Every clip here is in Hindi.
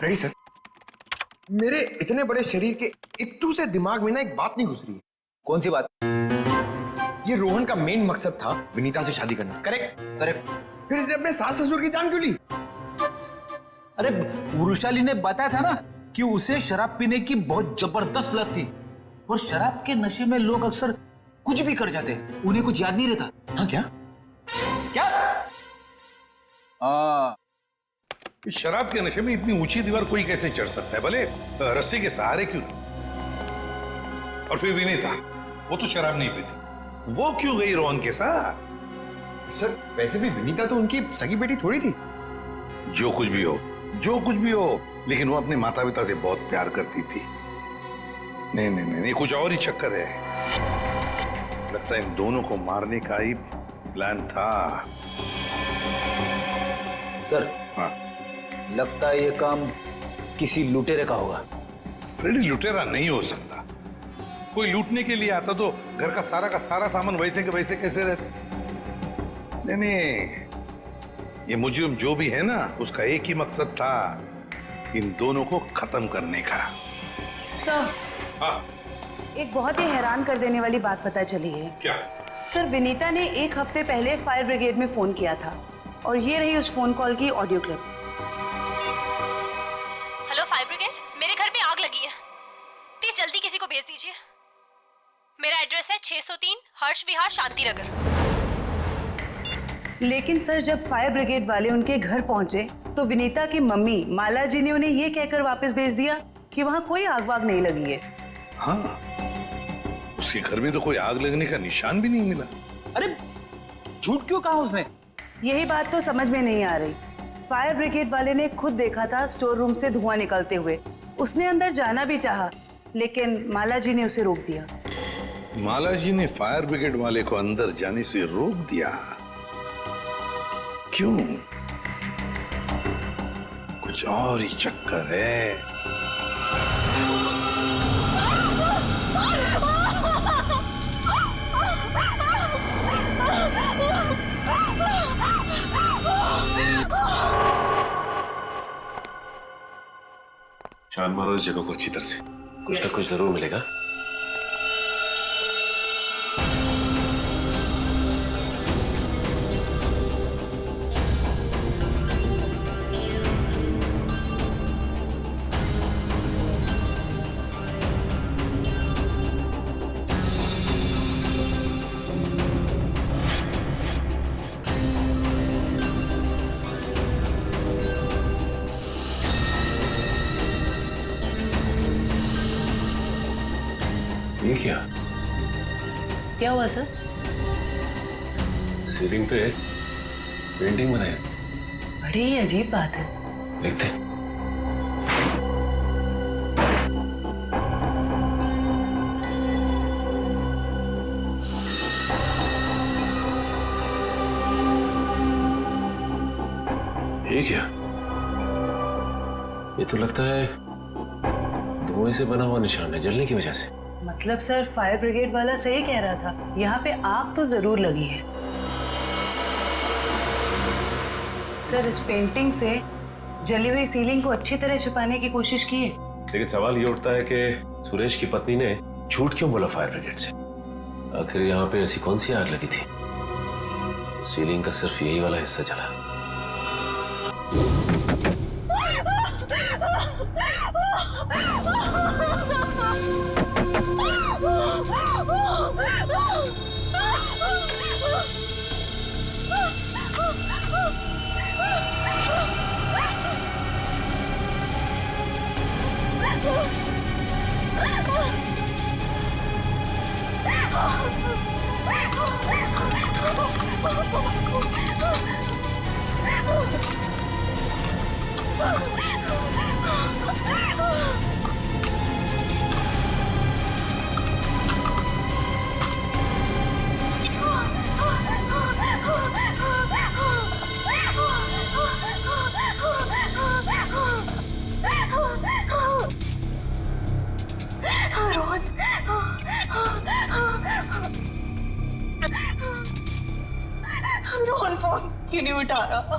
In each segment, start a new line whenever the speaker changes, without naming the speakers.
Ready sir. मेरे इतने बड़े शरीर के इत्तू से दिमाग में ना एक बात नहीं घुस रही है।
कौन सी बात?
ये रोहन का मेन मकसद था विनीता से शादी करना, करेक्ट?
करेक्ट।
फिर इसने अपने सास ससुर की जान क्यों ली?
अरे वृषाली ने बताया था ना कि उसे शराब पीने की बहुत जबरदस्त लत थी, और शराब के नशे में लोग अक्सर कुछ भी कर जाते हैं, उन्हें कुछ याद नहीं रहता।
हाँ क्या?
क्या?
शराब के नशे में इतनी ऊंची दीवार कोई कैसे चढ़ सकता है, भले रस्सी के सहारे क्यों? और फिर विनीता, वो तो शराब नहीं पीती, वो क्यों गई रोहन के साथ?
सर वैसे भी विनीता तो उनकी सगी बेटी थोड़ी थी।
जो कुछ भी हो, जो कुछ भी हो, लेकिन वो अपने माता पिता से बहुत प्यार करती थी। नहीं नहीं नहीं, कुछ और ही चक्कर है। लगता है इन दोनों को मारने का ही प्लान था।
सर,
हाँ,
लगता है ये काम किसी लुटेरे का होगा।
फ्रेडी लुटेरा नहीं हो सकता। कोई लूटने के लिए आता तो घर का सारा सामान वैसे के वैसे कैसे रहता? नहीं नहीं, ये मुजरिम जो भी है ना, उसका एक ही मकसद था, इन दोनों को खत्म करने का।
सर,
हाँ,
एक बहुत ही हैरान कर देने वाली बात पता चली है।
क्या?
सर, विनीता ने 1 हफ्ते पहले फायर ब्रिगेड में फोन किया था, और ये रही उस फोन कॉल की audio clip.
Hello fire brigade, मेरे घर में आग लगी है, प्लीज जल्दी किसी को भेज दीजिए। मेरा एड्रेस है 603 हर्ष विहार शांति नगर।
लेकिन सर, जब फायर ब्रिगेड वाले उनके घर पहुंचे तो विनीता की मम्मी माला जी ने उन्हें ये कहकर वापस भेज दिया कि वहां कोई आग वाग नहीं लगी है।
हाँ, उसके घर में तो कोई आग लगने का निशान भी नहीं मिला।
अरे झूठ क्यों कहा उसने?
यही बात तो समझ में नहीं आ रही। फायर ब्रिगेड वाले ने खुद देखा था स्टोर रूम से धुआं निकलते हुए। उसने अंदर जाना भी चाहा, लेकिन माला जी ने उसे रोक दिया।
माला जी ने फायर ब्रिगेड वाले को अंदर जाने से रोक दिया? क्यों? कुछ और ही चक्कर है।
छान मारो इस जगह को अच्छी तरह से, कुछ ना कुछ जरूर मिलेगा। ये क्या?
क्या हुआ सर?
सीलिंग पे पेंटिंग बनाई,
बड़ी ही अजीब बात है।
देखते हैं। ये क्या? ये तो लगता है धुएं से बना हुआ निशान है, जलने की वजह से।
मतलब सर, फायर ब्रिगेड वाला सही कह रहा था, यहाँ पे आग तो जरूर लगी है। सर, इस पेंटिंग से जली हुई सीलिंग को अच्छी तरह छुपाने की कोशिश की है।
लेकिन सवाल ये उठता है कि सुरेश की पत्नी ने झूठ क्यों बोला फायर ब्रिगेड से? आखिर यहाँ पे ऐसी कौन सी आग लगी थी? सीलिंग का सिर्फ यही वाला हिस्सा जला।
रोहन फोन क्यों नहीं उठा रहा?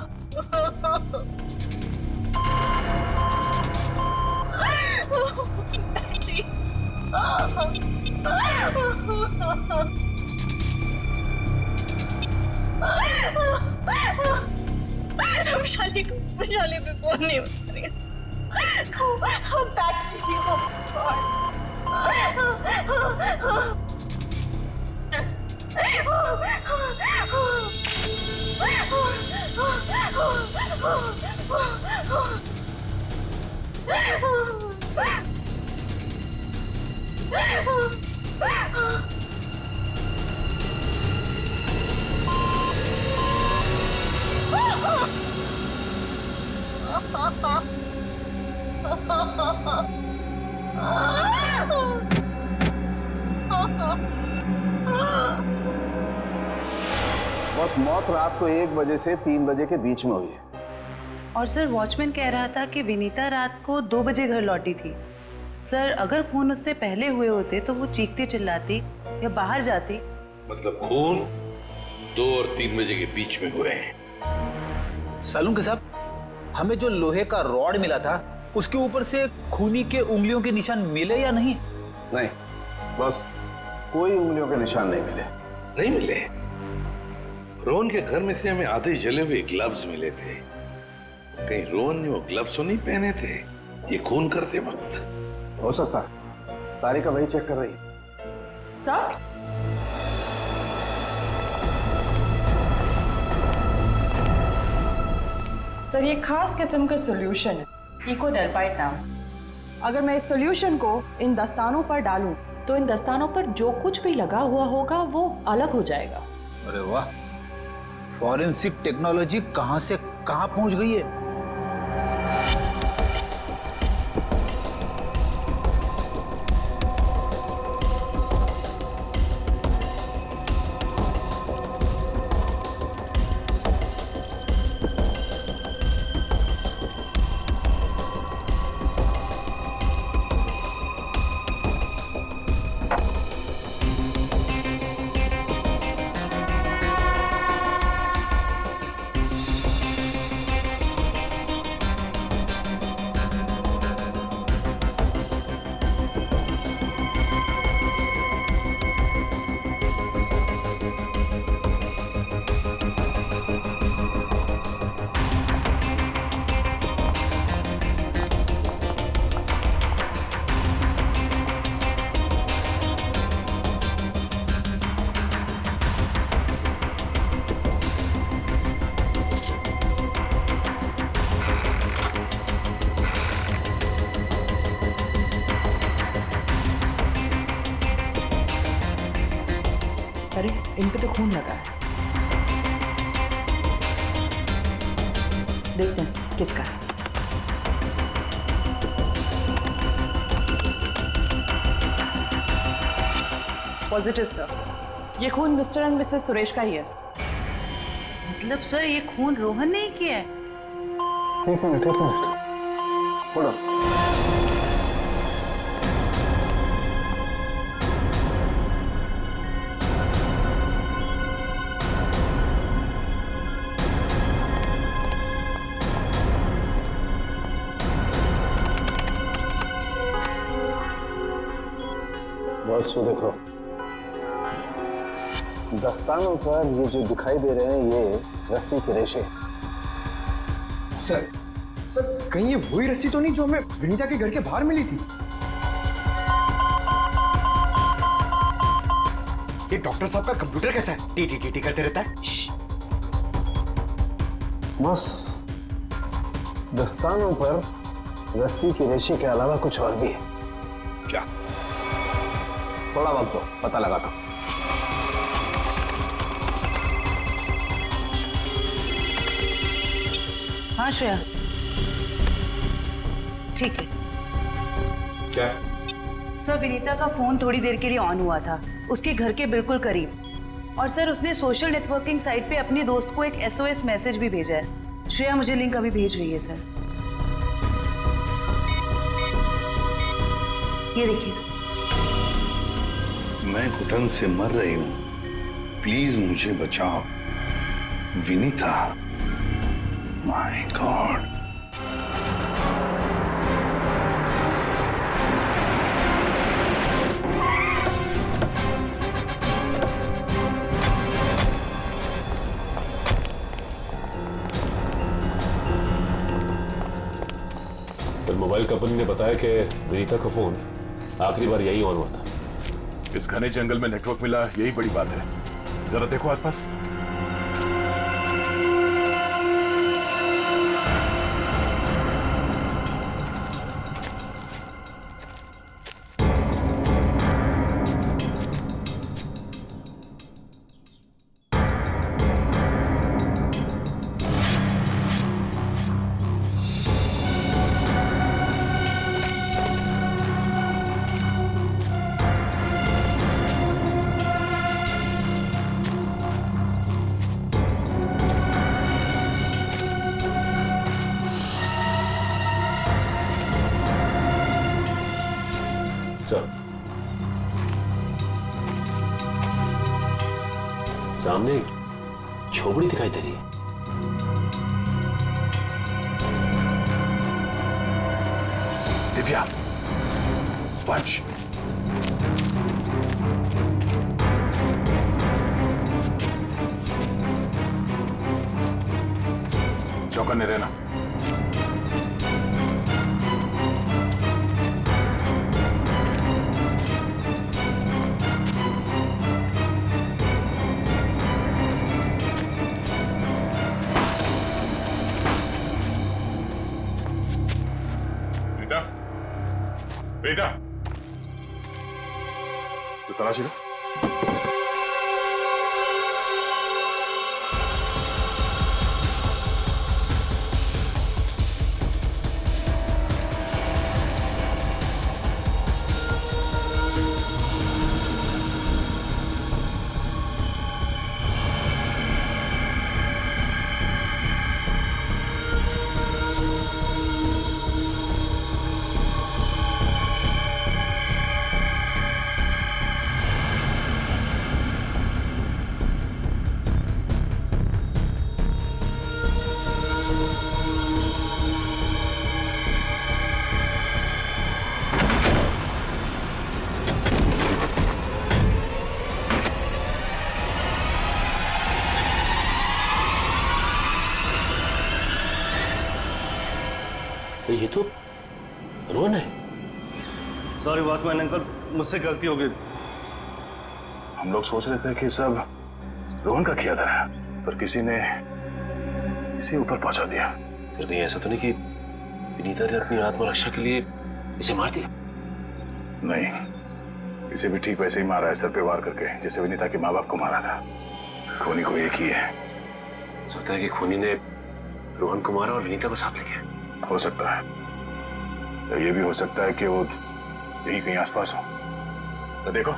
वैशाली पे फोन नहीं उठा रही। I'm back to you.
बस मौत रात को 1 बजे से 3 बजे के बीच में हुई है।
और सर वॉचमैन कह रहा था कि विनीता रात को 2 बजे घर लौटी थी। सर अगर खून उससे पहले हुए होते तो वो चीखती चिल्लाती या बाहर जाती।
मतलब खून 2 और 3 बजे के बीच में हुए हैं।
सालून के साहब, हमें जो लोहे का रॉड मिला था उसके ऊपर से खूनी के उंगलियों के निशान मिले या नहीं?
नहीं, बस कोई उंगलियों के निशान नहीं मिले।
नहीं मिले। रोहन के घर में से हमें आधे जले हुए ग्लव्स मिले थे। कहीं रोहन ने वो ग्लव्स तो नहीं पहने थे ये खून करते वक्त?
हो सकता है, तारिका वही चेक कर रही है।
सर सर ये खास किस्म का सॉल्यूशन है, इकोडेल्पाइट नाम। अगर मैं इस सॉल्यूशन को इन दस्तानों पर डालूं तो इन दस्तानों पर जो कुछ भी लगा हुआ होगा वो अलग हो जाएगा।
अरे वाह, फॉरेंसिक टेक्नोलॉजी कहां से कहां पहुंच गई है।
अरे इन पे तो खून लगा है, देखते हैं किसका है। पॉजिटिव सर, ये खून मिस्टर एंड मिसेस सुरेश का ही है।
मतलब सर ये खून रोहन ने ही किया है?
एक मिनट बोलो। बस वो देखो, दस्तानों पर ये जो दिखाई दे रहे हैं ये रस्सी के रेशे।
सर कहीं ये वही रस्सी तो नहीं जो हमें विनीता के घर के बाहर मिली थी? ये डॉक्टर साहब का कंप्यूटर कैसा है? टी करते रहता है।
बस दस्तानों पर रस्सी के रेशे के अलावा कुछ और भी है।
क्या?
थोड़ा वक्त दो, पता लगाता हूं।
हाँ श्रेया, ठीक है।
क्या?
सर विनीता का फोन थोड़ी देर के लिए ऑन हुआ था, उसके घर के बिल्कुल करीब। और सर उसने सोशल नेटवर्किंग साइट पे अपने दोस्त को एक SOS मैसेज भी भेजा है। श्रेया मुझे लिंक अभी भेज रही है सर, ये देखिए सर।
मैं घुटन से मर रही हूं, प्लीज मुझे बचाओ। Vinita, my God.
फिर मोबाइल कंपनी ने बताया कि विनीता का फोन आखिरी बार यही ऑन हुआ था।
इस घने जंगल में नेटवर्क मिला, यही बड़ी बात है। जरा देखो आसपास।
चल, सामने एक झोपड़ी दिखाई दे रही है।
दिव्या, वंश, चौकन्ने रहना। बेटा, बेटा, तो तलाशी लो।
तो ये तो रोहन है।
सॉरी वॉचमैन अंकल, मुझसे गलती हो गई।
हम लोग सोच रहे थे कि सब रोहन का किया था, पर किसी ने इसे ऊपर पहुंचा दिया।
सर कहीं ऐसा तो नहीं कि विनीता ने अपनी आत्मरक्षा के लिए इसे मार दिया?
नहीं, इसे भी ठीक वैसे ही मारा है, सर पे वार करके, जैसे विनीता के माँ बाप को मारा था। खूनी को एक ही है।
सोचता है कि खूनी ने रोहन को मारा और विनीता को साथ ले गया।
हो सकता है, या ये भी हो सकता है कि वो यही कहीं आसपास हो। तो देखो,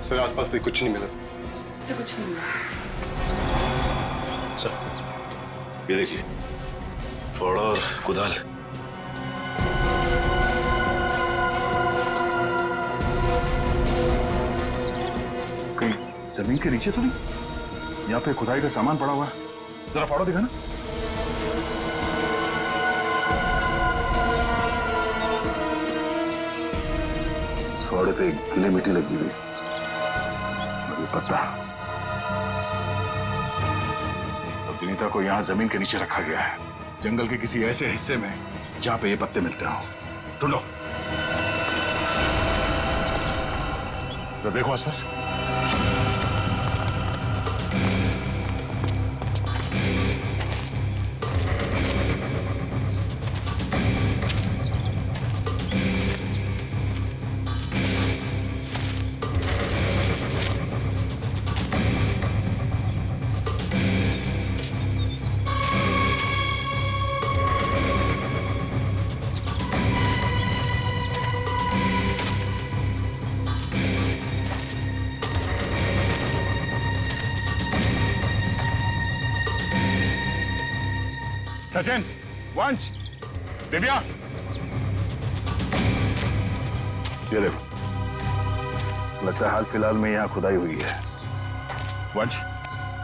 सर आसपास भी कुछ नहीं मिला।
से कुछ नहीं हुआ।
सर ये देखिए, फावड़ा और कुदाल।
कहीं जमीन के नीचे तो नहीं? यहाँ पे खुदाई का सामान पड़ा हुआ है, जरा फाड़ो दिखा ना। इस फावड़े पे गीली मिट्टी लगी हुई, पता। तो विनीता को यहाँ जमीन के नीचे रखा गया है, जंगल के किसी ऐसे हिस्से में जहाँ पे ये पत्ते मिलते हो। ढूंढो, तो देखो आसपास। सचिन, वंश, दिव्या, ये देखो, लगता है हाल फिलहाल में यहाँ खुदाई हुई है। वंश,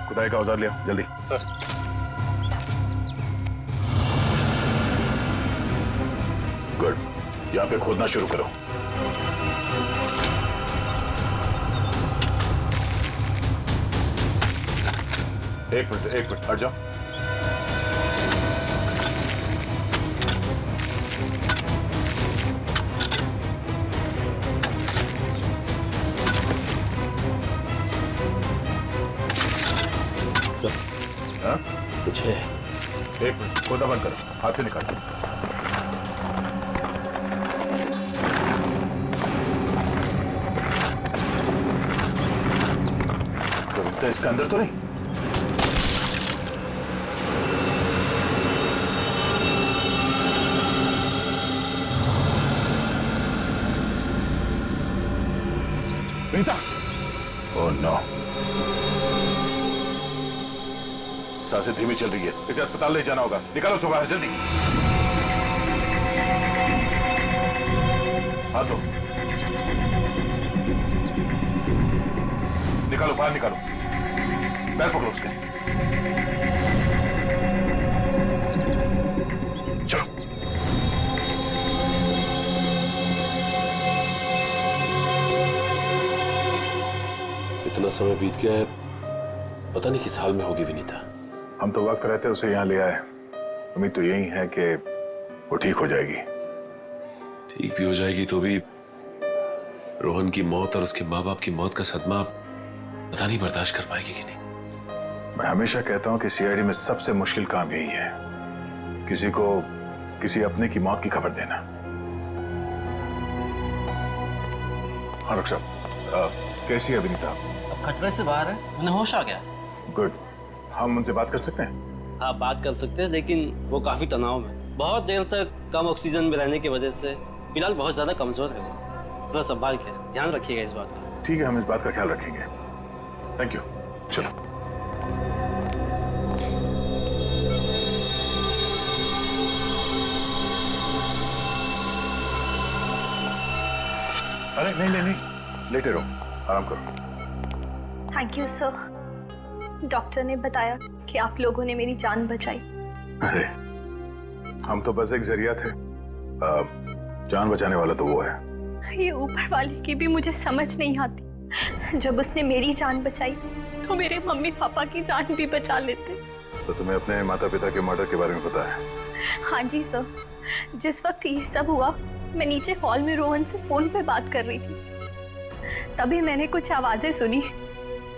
खुदाई का औजार लिया जल्दी। सर। गुड, यहाँ पे खोदना शुरू करो। एक मिनट हट जाओ। हाँ?
कुछ है?
एक मिनट, खोदा बंद करो, हाथ से निकालो। तो इसके अंदर तो नहीं? रीता! ओह नो, सांसें धीमी चल रही है, इसे अस्पताल ले जाना होगा। निकालो उसको बाहर जल्दी। हाथ दो, निकालो बाहर निकालो, पैर पकड़ो उसके। चलो।
इतना समय बीत गया है, पता नहीं किस हाल में होगी विनीता।
हम तो वक्त रहते उसे यहाँ ले आए, उम्मीद तो यही है कि वो ठीक हो जाएगी।
ठीक भी हो जाएगी तो भी रोहन की मौत और उसके माँ बाप की मौत का सदमा पता नहीं बर्दाश्त कर पाएगी कि नहीं।
मैं हमेशा कहता हूँ कि सीआईडी में सबसे मुश्किल काम यही है, किसी को किसी अपने की मौत की खबर देना। हाँ डॉक्टर साहब, कैसी है विनीता?
अब खतरे से बाहर है, उन्हें होश आ गया।
गुड, हम उनसे बात कर सकते हैं?
हाँ बात कर सकते हैं, लेकिन वो काफी तनाव में, बहुत देर तक कम ऑक्सीजन में रहने की वजह से फिलहाल बहुत ज्यादा कमजोर है वो। थोड़ा संभाल के ध्यान रखिएगा इस बात का।
ठीक है, हम इस बात का ख्याल रखेंगे। Thank you. चलो। अरे नहीं नहीं नहीं, लेटे रहो, आराम करो।
Thank you sir. डॉक्टर ने बताया कि आप लोगों ने मेरी जान बचाई।
अरे हम तो बस एक जरिया थे, जान बचाने वाला तो वो है।
ये ऊपर वाले की भी मुझे समझ नहीं आती। जब उसने मेरी जान बचाई तो मेरे मम्मी पापा की जान भी बचा लेते।
तो तुम्हें अपने माता पिता के मर्डर के बारे में पता है?
हाँ जी सर, जिस वक्त ये सब हुआ मैं नीचे हॉल में रोहन से फोन पे बात कर रही थी, तभी मैंने कुछ आवाजें सुनी।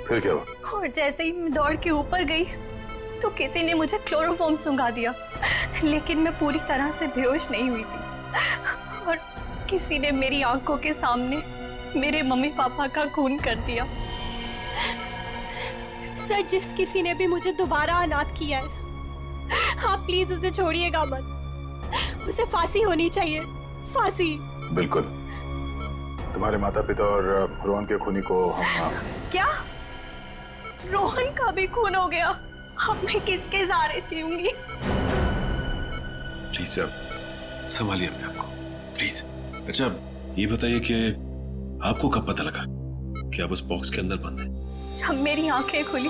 फिर क्या हुआ?
और जैसे ही मैं दौड़ के ऊपर गई तो किसी ने मुझे क्लोरोफॉर्म सुंघा दिया, लेकिन मैं पूरी तरह से बेहोश नहीं हुई थी। और किसी ने मेरी आंखों के सामने मेरे मम्मी पापा का खून कर दिया।
सर, जिस किसी ने भी मुझे दोबारा अनाथ किया है, आप प्लीज उसे छोड़िएगा मत। उसे फांसी होनी चाहिए, फांसी।
बिल्कुल, तुम्हारे माता पिता और रोहन के खूनी को हम।
क्या रोहन का भी खून हो गया? अब मैं किसके सहारे जीऊंगी?
प्लीज सर, संभालिए अपने आप को, प्लीज। अच्छा ये बताइए कि आपको कब पता लगा कि आप उस बॉक्स के अंदर बंद हैं?
जब मेरी आंखें खुली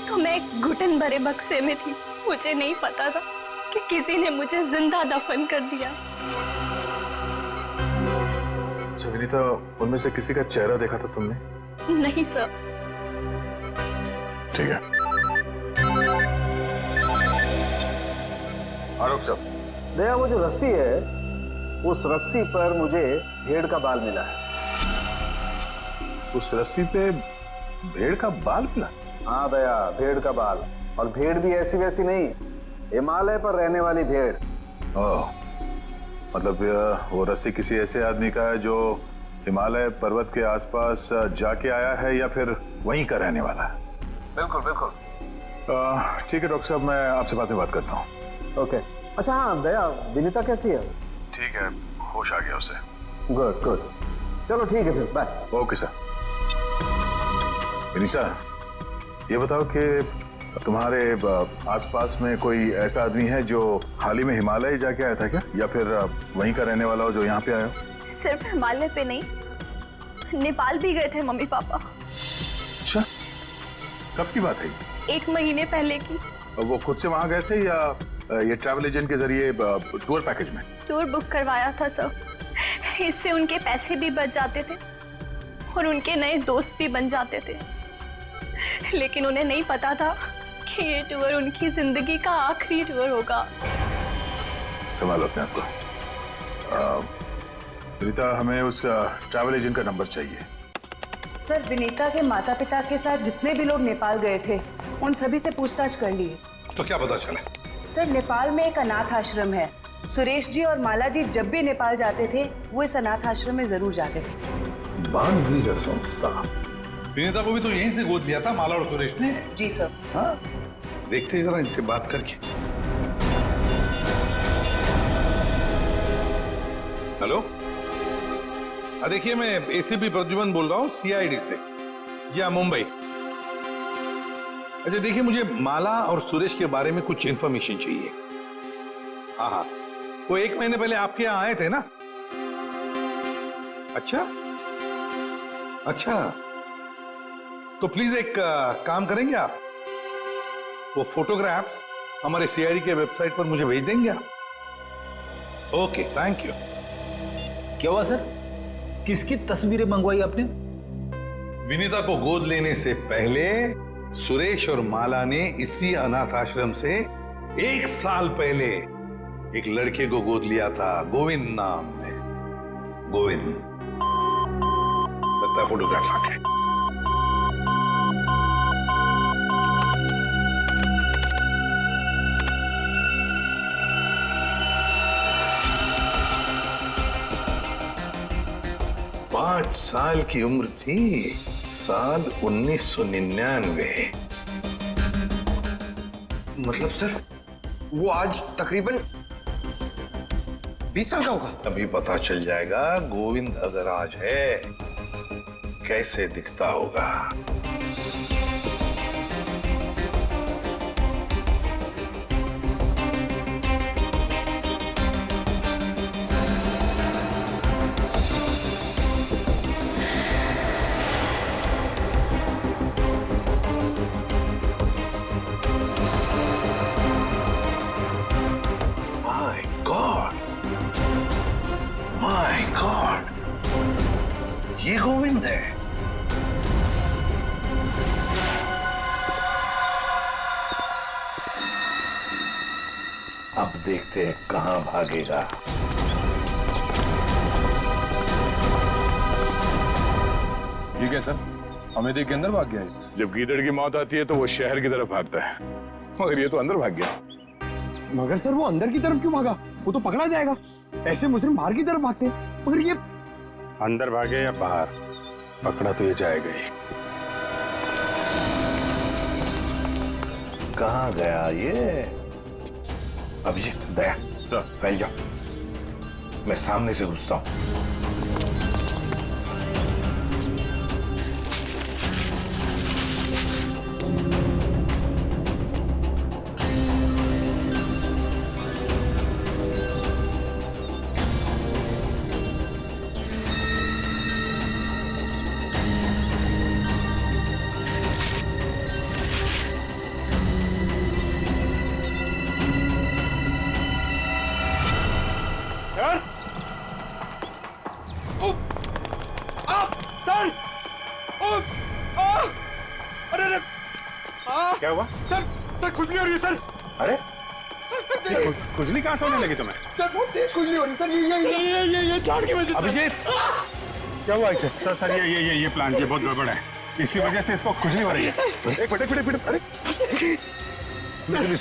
तो मैं एक घुटन भरे बक्से में थी। मुझे नहीं पता था कि किसी ने मुझे जिंदा दफन कर दिया।
अच्छा विनीता, उनमें से किसी का चेहरा देखा था तुमने?
नहीं सर।
ठीक है। डॉक्टर साहब,
दया, वो जो रस्सी है, उस रस्सी पर मुझे भेड़ का बाल मिला है।
उस रस्सी पे भेड़ का बाल मिला?
हाँ दया, भेड़ का बाल। और भेड़ भी ऐसी वैसी नहीं, हिमालय पर रहने वाली भेड़।
ओह, मतलब वो रस्सी किसी ऐसे आदमी का है जो हिमालय पर्वत के आसपास जाके आया है या फिर वहीं का रहने वाला है?
बिल्कुल बिल्कुल।
ठीक है डॉक्टर साहब, मैं आपसे बाद में बात करता हूँ।
ओके। अच्छा हाँ दया, विनीता कैसी है?
ठीक है, होश आ गया उसे।
गुड गुड, चलो ठीक है फिर, बाय।
Okay sir. विनीता, ये बताओ कि तुम्हारे आसपास में कोई ऐसा आदमी है जो हाल ही में हिमालय जाके आया था क्या, या फिर वहीं का रहने वाला हो जो यहाँ पे आया हो?
सिर्फ हिमालय पे नहीं, नेपाल भी गए थे मम्मी पापा।
अच्छा, कब की बात है?
1 महीने पहले की।
वो खुद से वहां गए थे या ये ट्रैवल एजेंट के जरिए टूर पैकेज में?
टूर बुक करवाया था सर। इससे उनके पैसे भी बच जाते थे और उनके नए दोस्त भी बन जाते थे, लेकिन उन्हें नहीं पता था कि ये टूर उनकी जिंदगी का आखिरी टूर होगा।
संभालो अपने आप को। रीता, हमें उस ट्रैवल एजेंट का नंबर चाहिए।
सर, विनीता के माता पिता के साथ जितने भी लोग नेपाल गए थे उन सभी से पूछताछ कर लिए।
तो क्या पता चला?
सर, नेपाल में एक अनाथ आश्रम है। सुरेश जी और माला जी जब भी नेपाल जाते थे वो इस अनाथ आश्रम में जरूर जाते थे।
बानवीर संस्था।
विनीता को भी तो यहीं से गोद लिया था माला और सुरेश ने।
जी सर।
हाँ, देखते हैं जरा इनसे बात करके। हेलो, देखिए मैं एसीपी प्रद्युमन बोल रहा हूँ सीआईडी से। जी हाँ, मुंबई। अच्छा देखिए, मुझे माला और सुरेश के बारे में कुछ इंफॉर्मेशन चाहिए। हाँ हाँ, वो 1 महीने पहले आपके यहाँ आए थे ना? अच्छा अच्छा, तो प्लीज एक काम करेंगे आप, वो फोटोग्राफ्स हमारे सीआईडी के वेबसाइट पर मुझे भेज देंगे आप? Okay, thank you.
क्या हुआ सर, किसकी तस्वीरें मंगवाई आपने?
विनीता को गोद लेने से पहले सुरेश और माला ने इसी अनाथ आश्रम से 1 साल पहले एक लड़के को गोद लिया था, गोविंद नाम में। गोविंद, लगता है फोटोग्राफ्स आ गए। पांच साल की उम्र थी, साल 1999।
मतलब सर, वो आज तकरीबन 20 साल का होगा।
अभी पता चल जाएगा गोविंद अगर आज है कैसे दिखता होगा। ये गोविंद है। अब देखते हैं कहां भागेगा।
ठीक है सर, हमें देख के अंदर भाग गया है। जब गीदड़ की मौत आती है तो वो शहर की तरफ भागता है, मगर ये तो अंदर भाग गया।
मगर सर, वो अंदर की तरफ क्यों भागा? वो तो पकड़ा जाएगा। ऐसे मुजरिम बाहर की तरफ भागते हैं, मगर ये
अंदर भागे या बाहर, पकड़ा तो ये जाएगा ही।
कहां गया ये? अभिजीत, दया
सर,
फैल जाओ, मैं सामने से घुसता हूं।
क्या हुआ?
सर खुजली हो रही है सर।
अरे खुजली कहां से होने लगी तुम्हें?
सर बहुत तेज खुजली हो रही है सर। ये झाड़ की वजह से।
अभिजीत, क्या हुआ इसे? सर सर, ये प्लांट ये बहुत गड़बड़ है, इसकी वजह से इसको खुजली हो रही है। एक मिनट, अरे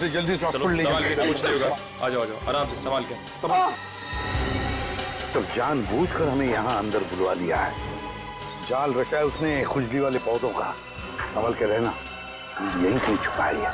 जल्दी हॉस्पिटल ले जाओ।
कुछ नहीं होगा, आ जाओ आराम से, संभाल के।
तो जानबूझकर हमें यहाँ अंदर बुलवा लिया है। जाल रचा है उसने खुजली वाले पौधों का। संभल के रहना, यहीं कहीं छुपाई है।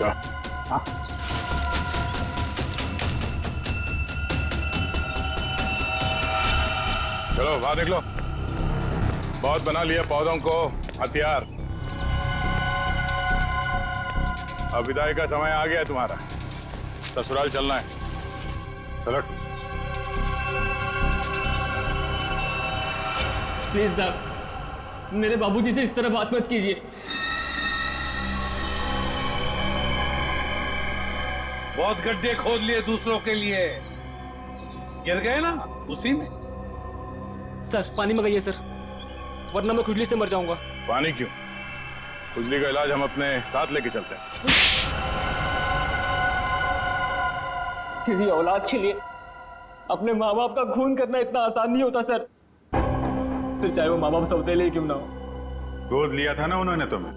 हाँ चलो बाहर निकलो। बहुत बना लिया पौधों को हथियार। अब विदाई का समय आ गया तुम्हारा। ससुराल चलना है। चलो।
प्लीज साहब, मेरे बाबूजी से इस तरह बात मत कीजिए।
बहुत गड्ढे खोद लिए दूसरों के लिए, गिर गए ना उसी में।
सर पानी मंगाइए सर, वरना मैं खुजली से मर जाऊंगा।
पानी क्यों? खुजली का इलाज हम अपने साथ लेके चलते हैं।
किसी औलाद के लिए अपने माँ बाप का खून करना इतना आसान नहीं होता सर, फिर चाहे वो माँ बाप सौतेले क्यों ना हो।
गोद लिया था ना उन्होंने तुम्हें,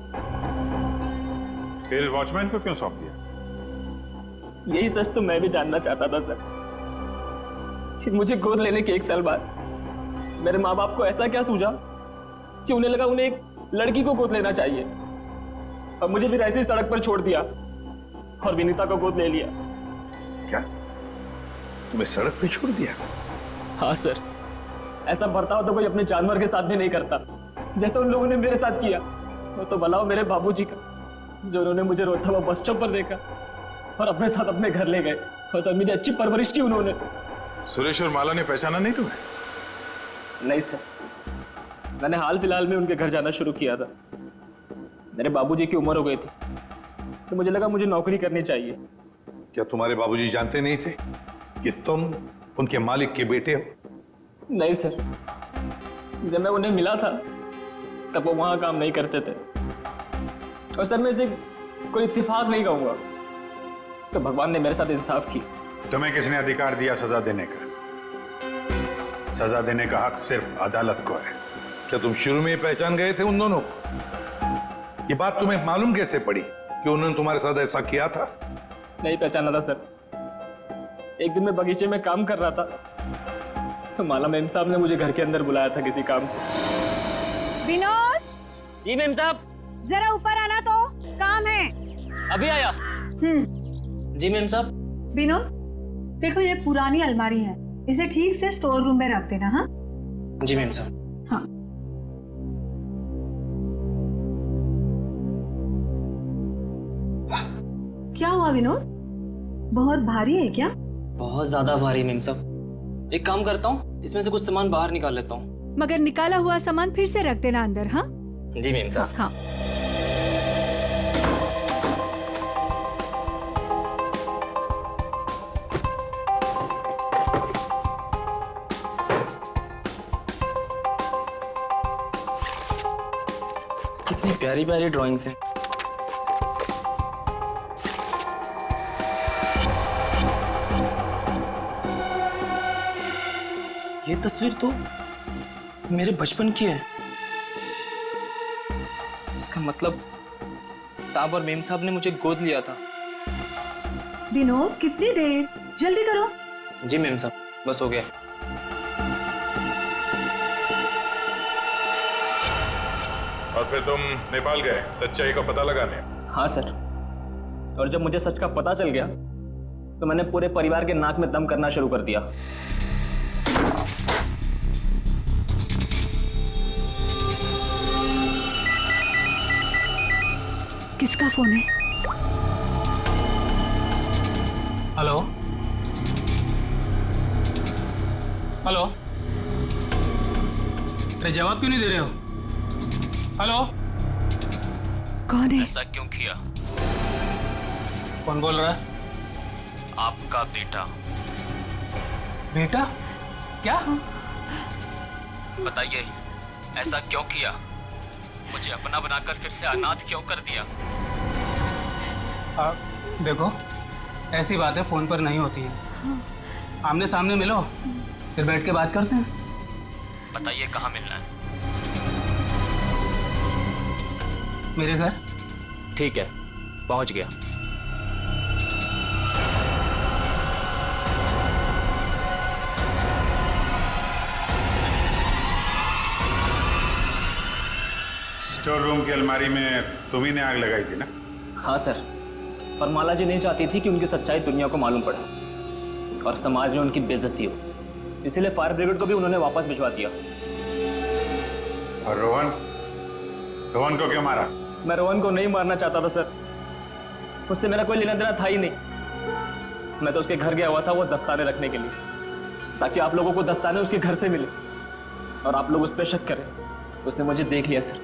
फिर वॉचमैन को क्यों सौंप दिया?
यही सच तो मैं भी जानना चाहता था सर कि मुझे गोद लेने के 1 साल बाद मेरे माँ बाप को ऐसा क्या सूझा कि उन्हें लगा उन्हें एक लड़की को गोद लेना चाहिए, और मुझे फिर ऐसे ही सड़क पर छोड़ दिया और विनीता को गोद ले लिया।
क्या तुम्हें सड़क पे छोड़ दिया?
हाँ सर, ऐसा बर्ताव तो कोई अपने जानवर के साथ भी नहीं करता जैसा उन लोगों ने मेरे साथ किया। वो तो भला हो मेरे बाबूजी का, जो उन्होंने मुझे रोता हुआ बस स्टॉप पर देखा और अपने साथ अपने घर ले गए, और तब मेरी अच्छी परवरिश की उन्होंने।
सुरेश और माला ने पहचाना नहीं तुम्हें?
नहीं सर, मैंने हाल फिलहाल में उनके घर जाना शुरू किया था। मेरे बाबूजी की उम्र हो गई थी तो मुझे लगा मुझे नौकरी करनी चाहिए।
क्या तुम्हारे बाबूजी जानते नहीं थे कि तुम उनके मालिक के बेटे हो?
नहीं सर, जब मैं उन्हें मिला था तब वो वहां काम नहीं करते थे, और सर मैं इसे कोई इत्तेफाक नहीं कहूंगा, तो भगवान ने मेरे साथ इंसाफ की।
तुम्हें किसने अधिकार दिया सजा देने का? सजा देने का हक सिर्फ अदालत को है।
क्या तुम शुरू में ही पहचान गए थे उन दोनों को? ये बात तुम्हें मालूम कैसे पड़ी कि उन्होंने तुम्हारे साथ ऐसा किया था?
नहीं पहचाना था सर। एक दिन मैं बगीचे में काम कर रहा था तो माला मैम साहब ने मुझे घर के अंदर बुलाया था किसी काम से।
विनोद!
जी मैम साहब।
जरा ऊपर आना, तो काम है।
अभी आया। जी मैम साहब।
विनोद, देखो ये पुरानी अलमारी है, इसे ठीक से स्टोर रूम में रख देना। हाँ
जी मैम साहब।
हाँ। क्या हुआ विनोद, बहुत भारी है क्या?
बहुत ज्यादा भारी मैम साहब। एक काम करता हूँ, इसमें से कुछ सामान बाहर निकाल लेता हूँ।
मगर निकाला हुआ सामान फिर से रख देना अंदर। हाँ
जी मैम साहब।
हाँ।
कितनी प्यारी प्यारी ड्राइंग्स हैं। ये तस्वीर तो मेरे बचपन की है। इसका मतलब साहब और मेम साहब ने मुझे गोद लिया था।
विनोद, कितनी देर, जल्दी करो।
जी मेम साहब, बस हो गया।
और फिर तुम नेपाल गए सच्चाई का पता लगाने?
हाँ सर, और जब मुझे सच का पता चल गया तो मैंने पूरे परिवार के नाक में दम करना शुरू कर दिया।
किसका फोन है?
हेलो हेलो, अरे जवाब क्यों नहीं दे रहे हो? हेलो,
कौन है?
ऐसा क्यों किया?
कौन बोल रहा है?
आपका बेटा।
बेटा? क्या?
बताइए, ऐसा क्यों किया? मुझे अपना बनाकर फिर से अनाथ क्यों कर दिया?
देखो, ऐसी बातें फोन पर नहीं होती हैं। आमने सामने मिलो, फिर बैठ के बात करते हैं।
बताइए कहाँ मिलना है?
मेरे घर।
ठीक है, पहुंच गया।
स्टोर रूम की अलमारी में तुम्ही ने आग लगाई थी ना?
हाँ सर, और माला जी नहीं चाहती थी कि उनकी सच्चाई दुनिया को मालूम पड़े और समाज में उनकी बेइज्जती हो, इसीलिए फायर ब्रिगेड को भी उन्होंने वापस भिजवा दिया।
और रोहन, रोहन को क्यों मारा?
मैं रोहन को नहीं मारना चाहता था सर, उससे मेरा कोई लेना देना था ही नहीं। मैं तो उसके घर गया हुआ था वो दस्ताने रखने के लिए, ताकि आप लोगों को दस्ताने उसके घर से मिले और आप लोग उस पर शक करें। उसने मुझे देख लिया सर,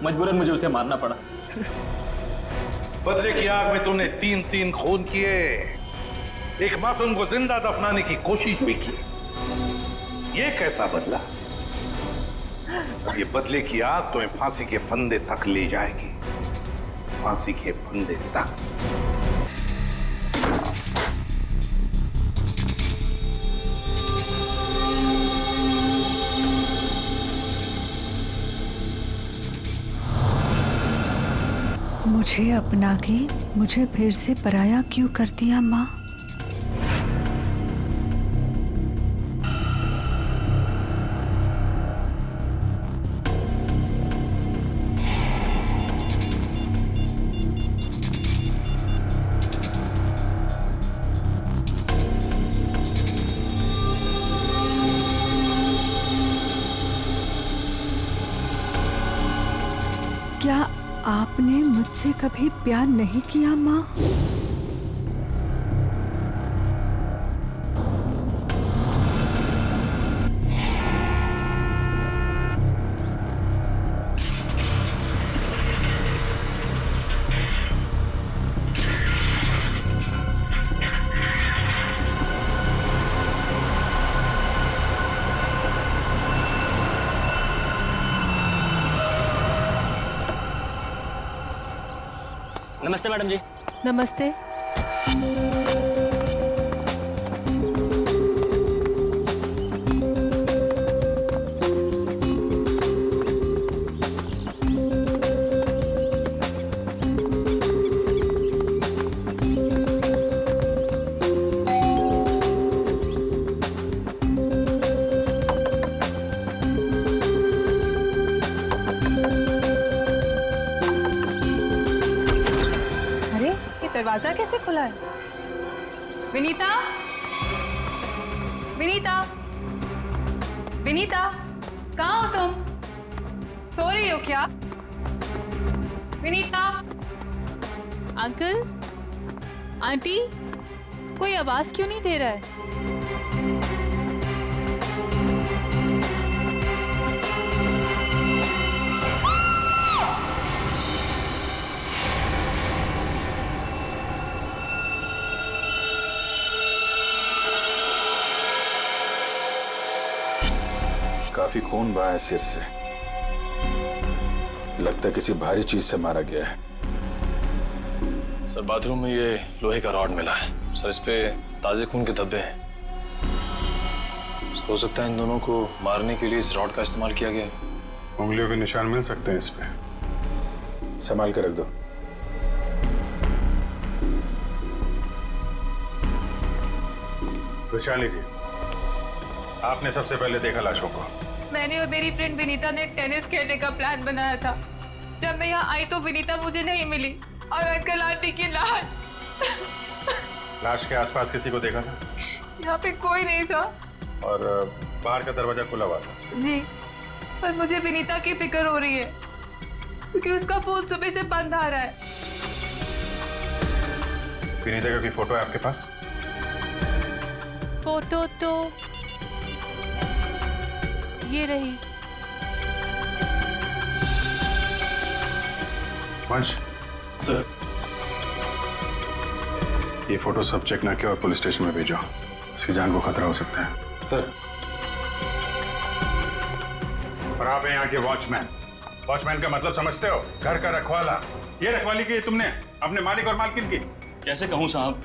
मजबूरन मुझे उसे मारना पड़ा।
बदले की आग में तूने 3 खून किए, एक मासूम को जिंदा दफनाने की कोशिश भी की। ये कैसा बदला? ये बदले की आग तुम्हें फांसी के फंदे तक ले जाएगी, फांसी के फंदे तक।
मुझे अपना के मुझे फिर से पराया क्यों कर दिया माँ? क्या आपने मुझसे कभी प्यार नहीं किया माँ?
नमस्ते मैडम जी।
नमस्ते।
दरवाजा कैसे खुला है? विनीता, विनीता, विनीता, कहाँ हो तुम? सो रही हो क्या? विनीता।
अंकल, आंटी, कोई आवाज क्यों नहीं दे रहा है?
काफी खून बहा है सिर से, लगता है किसी भारी चीज से मारा गया है।
सर बाथरूम में ये लोहे का रॉड मिला है सर, इस पे ताजे खून के धब्बे हैं। हो सकता है इन दोनों को मारने के लिए इस रॉड का इस्तेमाल किया गया है।
उंगलियों के निशान मिल सकते हैं इस पे, संभाल कर रख दो। वैशाली जी, आपने सबसे पहले देखा लाशों को?
मैंने और मेरी फ्रेंड विनीता ने टेनिस खेलने का प्लान बनाया था। जब मैं यहाँ आई तो विनीता मुझे नहीं मिली और अंकल आंटी की लाश।
लाश के आसपास किसी को देखा था?
यहाँ पे कोई नहीं था।
और बाहर का दरवाजा खुला हुआ था?
जी, पर मुझे विनीता की फिक्र हो रही है क्योंकि उसका फोन सुबह से बंद आ रहा है।
विनीता की फोटो है आपके पास?
फोटो तो ये रही।
वंश
सर,
ये फोटो सब चेक ना किया और पुलिस स्टेशन में भेजो, इसकी जान को खतरा हो सकता है।
सर।
और आप हैं यहाँ के वॉचमैन। वॉचमैन का मतलब समझते हो? घर का रखवाला। ये रखवाली की तुमने अपने मालिक और मालकिन की?
कैसे कहूँ साहब,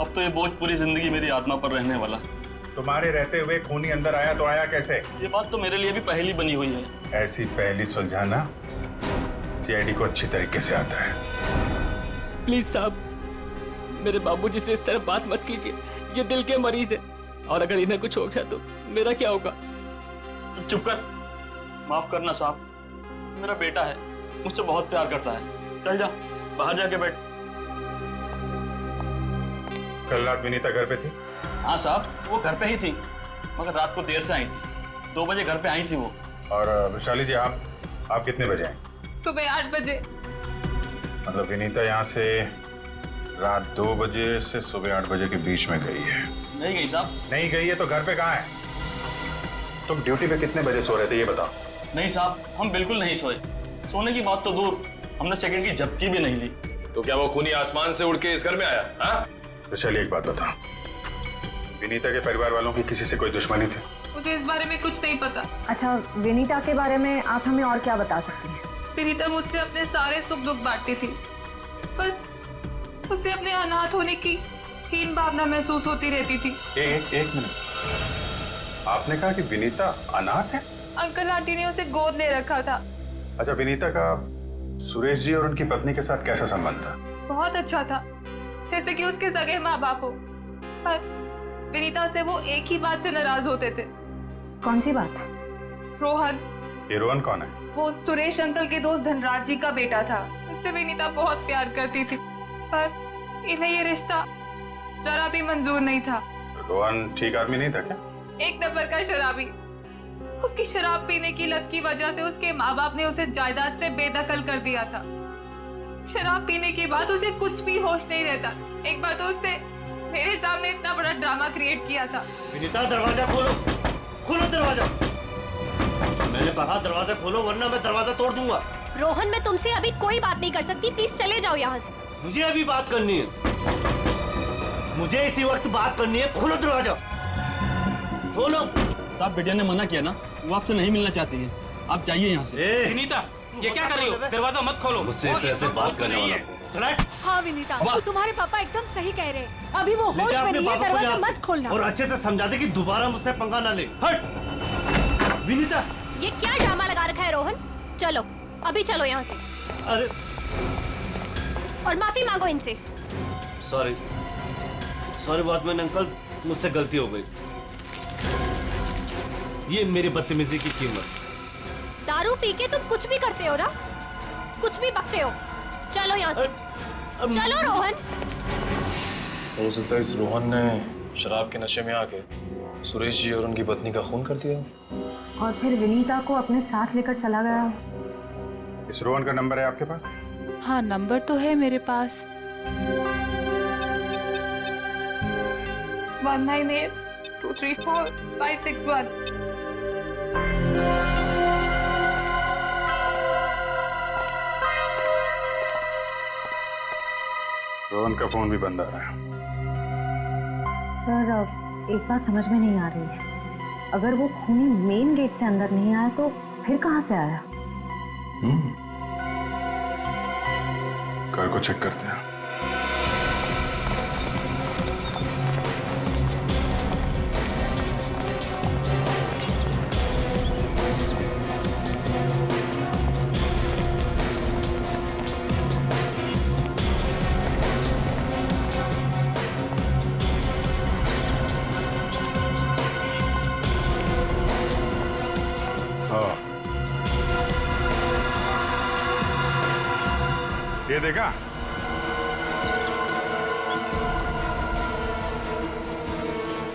अब तो ये बोझ पूरी जिंदगी मेरी आत्मा पर रहने वाला।
तुम्हारे रहते हुए खूनी अंदर आया तो आया कैसे?
ये बात तो मेरे लिए भी पहेली बनी हुई है।
ऐसी पहेली सुलझाना सीआईडी को अच्छी तरीके से आता है।
प्लीज साहब, मेरे बाबूजी से इस तरह बात मत कीजिए, ये दिल के मरीज है और अगर इन्हें कुछ हो गया तो मेरा क्या होगा? चुप कर, माफ करना साहब, मेरा बेटा है, मुझसे बहुत प्यार करता है। चल जा, बाहर जाके बैठ।
कल रात विनीता घर पे थी?
हाँ साहब, वो घर पे ही थी, मगर रात को देर से आई थी। 2 बजे घर पे आई थी वो।
और वैशाली जी, आप कितने बजे आए?
सुबह 8 बजे।
मतलब विनीता यहाँ से रात 2 बजे से सुबह 8 बजे के बीच में गई है?
नहीं गई साहब।
नहीं गई है तो घर पे कहाँ है? तुम ड्यूटी पे कितने बजे सो रहे थे ये बताओ।
नहीं साहब, हम बिल्कुल नहीं सोए। सोने की बात तो दूर, हमने सेकंड की झपकी भी नहीं ली।
तो क्या वो खूनी आसमान से उड़ के इस घर में आया? हाँ?
तो चलिए एक बात बताओ, विनीता के परिवार वालों की किसी से कोई दुश्मनी थी?
मुझे इस बारे में कुछ नहीं पता।
अच्छा, विनीता के बारे में आप हमें और क्या बता सकती हैं?
विनीता मुझसे अपने सारे सुख दुख बांटती थी, बस उसे अपने अनाथ होने की हीन भावना महसूस होती रहती थी।
एक मिनट, आपने कहा कि विनीता अनाथ है?
अंकल आंटी ने उसे गोद ले रखा था।
अच्छा, विनीता का सुरेश जी और उनकी पत्नी के साथ कैसा संबंध था?
बहुत अच्छा था, जैसे कि उसके सगे माँ बाप हो। पर विनीता से वो एक ही बात से नाराज होते थे।
कौन सी बात?
रोहन।
ये रोहन कौन है?
वो सुरेश अंकल के दोस्त धनराज जी का बेटा था। उससे विनीता बहुत प्यार करती थी, पर इन्हें ये रिश्ता जरा भी मंजूर नहीं था।
रोहन ठीक आदमी नहीं था क्या?
एक नंबर का शराबी। उसकी शराब पीने की लत की वजह से उसके माँ बाप ने उसे जायदाद से बेदखल कर दिया था। शराब पीने के बाद उसे कुछ भी होश नहीं रहता। एक बार तो उसने मेरे सामने इतना बड़ा ड्रामा क्रिएट किया था।
विनीता, दरवाजा खोलो, खोलो दरवाजा। मैंने कहा दरवाजा खोलो वरना मैं दरवाजा तोड़ दूंगा।
रोहन, मैं तुमसे अभी कोई बात नहीं कर सकती, प्लीज चले जाओ यहाँ से।
मुझे अभी बात करनी है, मुझे इसी वक्त बात करनी है। खोलो दरवाजा, खोलो।
साहब, बिटिया ने मना किया ना, वो आपसे नहीं मिलना चाहती है। आप जाइए यहाँ से।
विनीता,
ये क्या कर रही हो? दरवाजा मत खोलो।
मुझसे इस तरह से बात करने वाला चला।
हाँ विनीता, तो तुम्हारे पापा एकदम सही कह रहे हैं। अभी वो होश में नहीं है, दरवाजा मत खोलना।
और अच्छे से समझा दे कि दोबारा मुझसे पंगा ना ले। हट। विनीता,
ये क्या ड्रामा लगा रखा है रोहन? चलो, अभी चलो यहाँ से।
अरे,
और माफी मांगो इनसे।
सॉरी वॉचमैन अंकल, मुझसे गलती हो गई। ये मेरी बदतमीजी की कीमत।
दारू पी के तुम कुछ भी करते हो ना, कुछ भी बकते हो। चलो यहाँ से। चलो रोहन।
हो सकता है इस रोहन ने शराब के नशे में आके सुरेश जी और उनकी पत्नी का खून कर दिया,
और फिर विनीता को अपने साथ लेकर चला गया।
इस रोहन का नंबर है आपके पास?
हाँ, नंबर तो है मेरे पास। 198234
रोहन का फोन भी बंद आ रहा है।
सर, अब एक बात समझ में नहीं आ रही है, अगर वो खूनी मेन गेट से अंदर नहीं आया तो फिर कहाँ से आया?
घर को चेक करते हैं। ये देखा?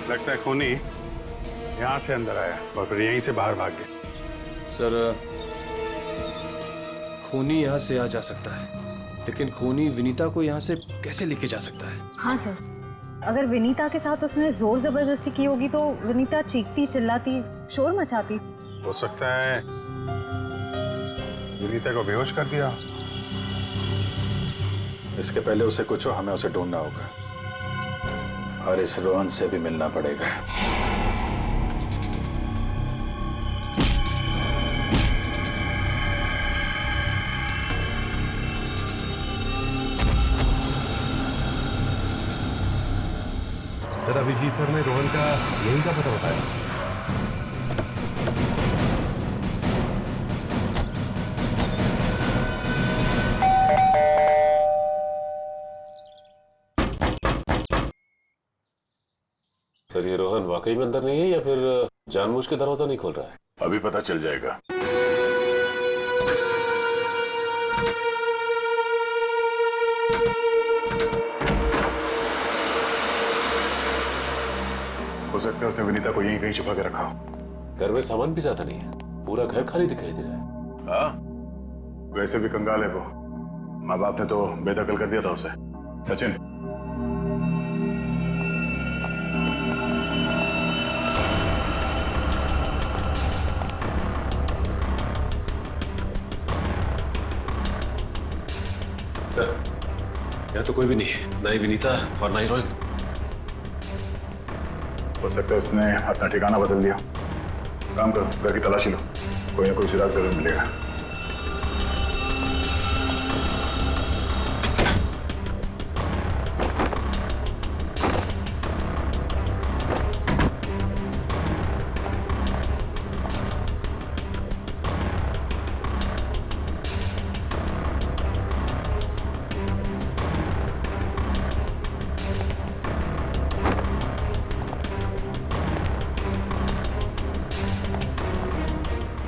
लगता है खूनी यहाँ से अंदर आया और फिर यहीं से बाहर भाग गया।
सर, खूनी यहाँ से आ जा सकता है, लेकिन खूनी विनीता को यहाँ से कैसे लेके जा सकता है?
हाँ सर, अगर विनीता के साथ उसने जोर जबरदस्ती की होगी तो विनीता चीखती चिल्लाती शोर मचाती।
हो सकता है विनीता को बेहोश कर दिया। इसके पहले उसे कुछ हो, हमें उसे ढूंढना होगा और इस रोहन से भी मिलना पड़ेगा।
सर, अभिजीत सर ने रोहन का यही का पता बताया।
सर, ये रोहन वाकई में अंदर नहीं है या फिर जानबूझ के दरवाजा नहीं खोल रहा है?
अभी पता चल जाएगा। हो सकता है उसने विनीता को यहीं कहीं छुपा के रखा हो।
घर में सामान भी ज्यादा नहीं है, पूरा घर खाली दिखाई दे रहा है।
हाँ, वैसे भी कंगाल है वो। माँ बाप ने तो बेदखल कर दिया था उसे। सचिन,
सर, यहाँ तो कोई भी नहीं है, ना ही विनीता और ना ही रोहन।
हो सकता है उसने अपना ठिकाना बदल दिया। काम करो, घर की तलाशी लो, कोई ना कोई सुराग जरूर मिलेगा।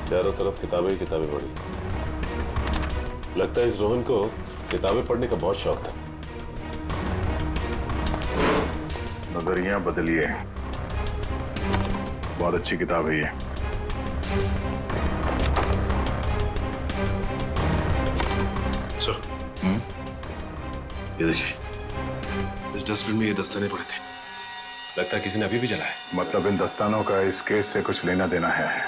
चारों तरफ किताबें ही किताबें पढ़ी। लगता है इस रोहन को किताबें पढ़ने का बहुत शौक था।
नजरिया बदलिए, बहुत अच्छी किताब है ये।
सर, ये देखिए, इस डस्टबिन में ये दस्ताने पड़े थे। लगता है किसी ने अभी भी जलाया।
मतलब इन दस्तानों का इस केस से कुछ लेना देना है।